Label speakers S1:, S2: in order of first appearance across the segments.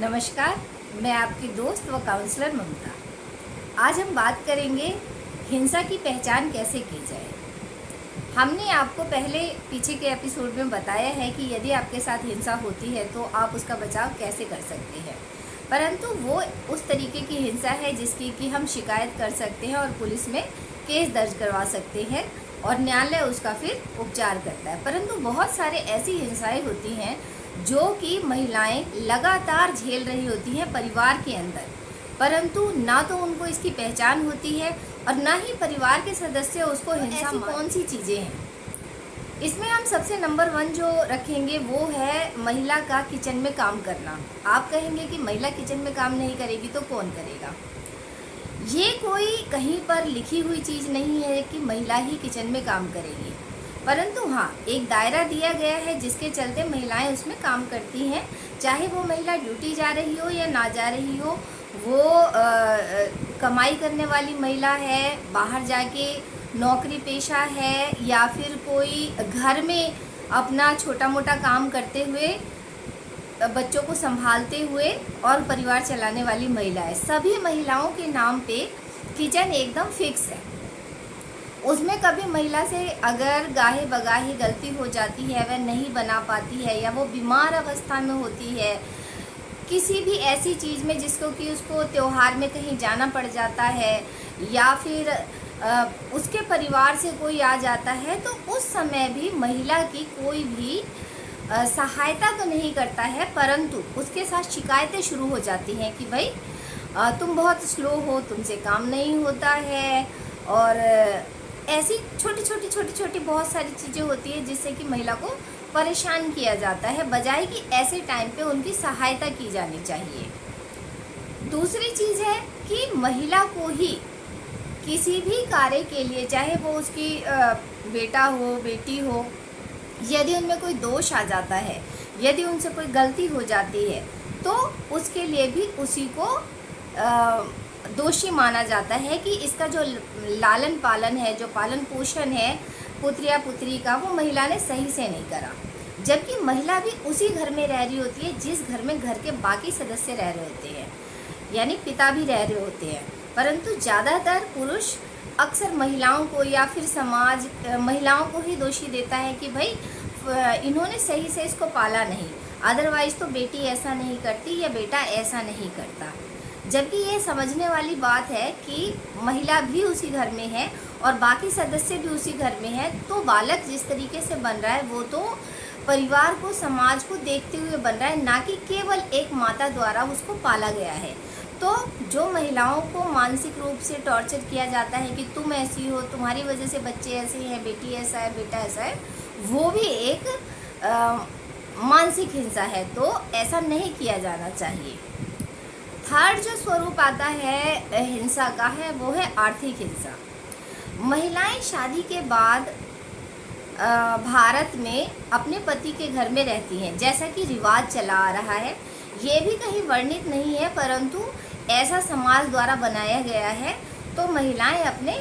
S1: नमस्कार, मैं आपकी दोस्त व काउंसलर ममता। आज हम बात करेंगे हिंसा की पहचान कैसे की जाए। हमने आपको पहले पीछे के एपिसोड में बताया है कि यदि आपके साथ हिंसा होती है तो आप उसका बचाव कैसे कर सकते हैं, परंतु वो उस तरीके की हिंसा है जिसकी कि हम शिकायत कर सकते हैं और पुलिस में केस दर्ज करवा सकते हैं और न्यायालय उसका फिर उपचार करता है। परंतु बहुत सारे ऐसी हिंसाएं होती हैं जो कि महिलाएं लगातार झेल रही होती हैं परिवार के अंदर, परंतु ना तो उनको इसकी पहचान होती है और ना ही परिवार के सदस्य उसको हिंसा। ऐसी कौन सी चीज़ें हैं इसमें हम सबसे नंबर 1 जो रखेंगे वो है महिला का किचन में काम करना। आप कहेंगे कि महिला किचन में काम नहीं करेगी तो कौन करेगा। ये कोई कहीं पर लिखी हुई चीज़ नहीं है कि महिला ही किचन में काम करेगी, परंतु हाँ, एक दायरा दिया गया है जिसके चलते महिलाएं उसमें काम करती हैं। चाहे वो महिला ड्यूटी जा रही हो या ना जा रही हो, वो कमाई करने वाली महिला है, बाहर जाके नौकरी पेशा है, या फिर कोई घर में अपना छोटा मोटा काम करते हुए बच्चों को संभालते हुए और परिवार चलाने वाली महिला है। सभी महिलाओं के नाम पे किचन एकदम फिक्स है। उसमें कभी महिला से अगर गाहे बगाहे गलती हो जाती है, वह नहीं बना पाती है या वो बीमार अवस्था में होती है, किसी भी ऐसी चीज़ में जिसको कि उसको त्योहार में कहीं जाना पड़ जाता है, या फिर उसके परिवार से कोई आ जाता है, तो उस समय भी महिला की कोई भी सहायता तो नहीं करता है, परंतु उसके साथ शिकायतें शुरू हो जाती हैं कि भाई तुम बहुत स्लो हो, तुमसे काम नहीं होता है, और ऐसी छोटी छोटी बहुत सारी चीज़ें होती है जिससे कि महिला को परेशान किया जाता है, बजाय कि ऐसे टाइम पे उनकी सहायता की जानी चाहिए। दूसरी चीज़ है कि महिला को ही किसी भी कार्य के लिए, चाहे वो उसकी बेटा हो बेटी हो, यदि उनमें कोई दोष आ जाता है, यदि उनसे कोई गलती हो जाती है, तो उसके लिए भी उसी को दोषी माना जाता है कि इसका जो लालन पालन है, जो पालन पोषण है पुत्र या पुत्री का, वो महिला ने सही से नहीं करा। जबकि महिला भी उसी घर में रह रही होती है जिस घर में घर के बाकी सदस्य रह रहे होते हैं, यानी पिता भी रह रहे होते हैं, परंतु ज़्यादातर पुरुष अक्सर महिलाओं को या फिर समाज महिलाओं को ही दोषी देता है कि भाई इन्होंने सही से इसको पाला नहीं, अदरवाइज़ तो बेटी ऐसा नहीं करती या बेटा ऐसा नहीं करता। जबकि ये समझने वाली बात है कि महिला भी उसी घर में है और बाकी सदस्य भी उसी घर में है, तो बालक जिस तरीके से बन रहा है वो तो परिवार को, समाज को देखते हुए बन रहा है, ना कि केवल एक माता द्वारा उसको पाला गया है। तो जो महिलाओं को मानसिक रूप से टॉर्चर किया जाता है कि तुम ऐसी हो, तुम्हारी वजह से बच्चे ऐसे हैं, बेटी ऐसा है, बेटा ऐसा है, वो भी एक मानसिक हिंसा है, तो ऐसा नहीं किया जाना चाहिए। थर्ड जो स्वरूप आता है हिंसा का है वो है आर्थिक हिंसा। महिलाएं शादी के बाद भारत में अपने पति के घर में रहती हैं, जैसा कि रिवाज चला आ रहा है। ये भी कहीं वर्णित नहीं है, परंतु ऐसा समाज द्वारा बनाया गया है। तो महिलाएं अपने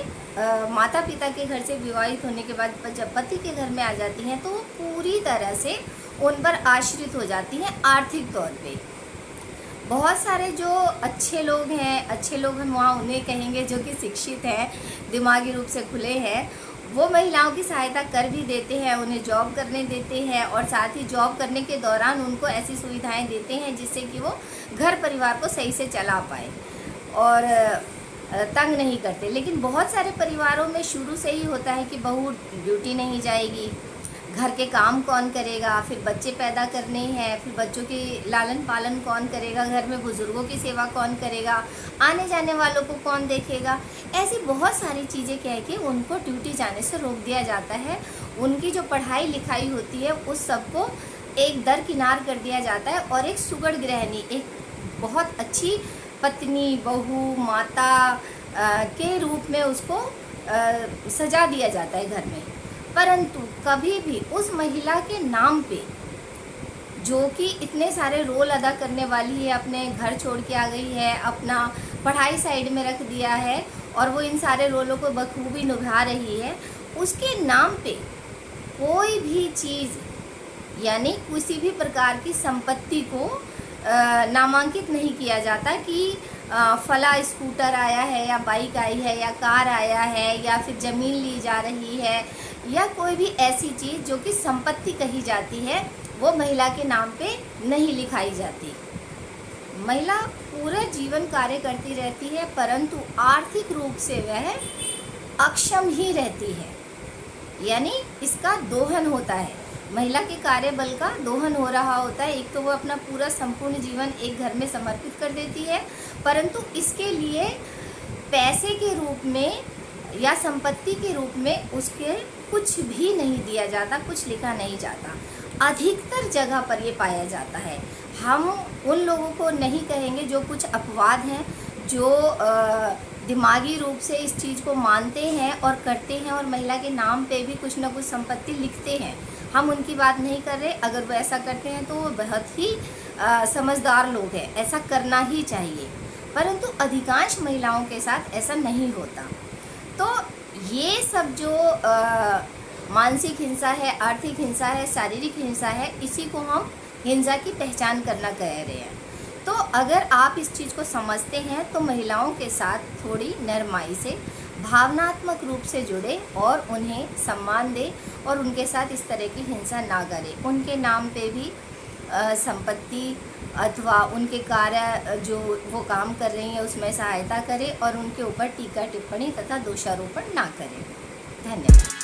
S1: माता पिता के घर से विवाहित होने के बाद जब पति के घर में आ जाती हैं तो पूरी तरह से उन पर आश्रित हो जाती हैं आर्थिक तौर पे। बहुत सारे जो अच्छे लोग हम वहाँ उन्हें कहेंगे जो कि शिक्षित हैं, दिमागी रूप से खुले हैं, वो महिलाओं की सहायता कर भी देते हैं, उन्हें जॉब करने देते हैं और साथ ही जॉब करने के दौरान उनको ऐसी सुविधाएं देते हैं जिससे कि वो घर परिवार को सही से चला पाए और तंग नहीं करते। लेकिन बहुत सारे परिवारों में शुरू से ही होता है कि बहू ड्यूटी नहीं जाएगी, घर के काम कौन करेगा, फिर बच्चे पैदा करने हैं, फिर बच्चों की लालन पालन कौन करेगा, घर में बुज़ुर्गों की सेवा कौन करेगा, आने जाने वालों को कौन देखेगा। ऐसी बहुत सारी चीज़ें कह के उनको ड्यूटी जाने से रोक दिया जाता है। उनकी जो पढ़ाई लिखाई होती है उस सबको एक दरकिनार कर दिया जाता है और एक सुगढ़ गृहिणी, एक बहुत अच्छी पत्नी, बहू, माता के रूप में उसको सजा दिया जाता है घर में। परंतु कभी भी उस महिला के नाम पे, जो कि इतने सारे रोल अदा करने वाली है, अपने घर छोड़ के आ गई है, अपना पढ़ाई साइड में रख दिया है और वो इन सारे रोलों को बखूबी निभा रही है, उसके नाम पे कोई भी चीज़ यानी किसी भी प्रकार की संपत्ति को नामांकित नहीं किया जाता कि फला स्कूटर आया है या बाइक आई है या कार आया है या फिर ज़मीन ली जा रही है या कोई भी ऐसी चीज़ जो कि संपत्ति कही जाती है, वो महिला के नाम पे नहीं लिखाई जाती। महिला पूरा जीवन कार्य करती रहती है, परंतु आर्थिक रूप से वह अक्षम ही रहती है, यानी इसका दोहन होता है। महिला के कार्यबल का दोहन हो रहा होता है। एक तो वो अपना पूरा संपूर्ण जीवन एक घर में समर्पित कर देती है, परंतु इसके लिए पैसे के रूप में या संपत्ति के रूप में उसके कुछ भी नहीं दिया जाता, कुछ लिखा नहीं जाता। अधिकतर जगह पर ये पाया जाता है। हम उन लोगों को नहीं कहेंगे जो कुछ अपवाद हैं, जो दिमागी रूप से इस चीज़ को मानते हैं और करते हैं और महिला के नाम पे भी कुछ ना कुछ संपत्ति लिखते हैं, हम उनकी बात नहीं कर रहे। अगर वो ऐसा करते हैं तो वो बहुत ही समझदार लोग हैं, ऐसा करना ही चाहिए, परंतु अधिकांश महिलाओं के साथ ऐसा नहीं होता। तो ये सब जो मानसिक हिंसा है, आर्थिक हिंसा है, शारीरिक हिंसा है, इसी को हम हिंसा की पहचान करना कह रहे हैं। तो अगर आप इस चीज़ को समझते हैं तो महिलाओं के साथ थोड़ी नरमाई से, भावनात्मक रूप से जुड़े और उन्हें सम्मान दें और उनके साथ इस तरह की हिंसा ना करें। उनके नाम पे भी संपत्ति अथवा उनके कार्य जो वो काम कर रही हैं उसमें सहायता करें और उनके ऊपर टीका टिप्पणी तथा दोषारोपण ना करें। धन्यवाद।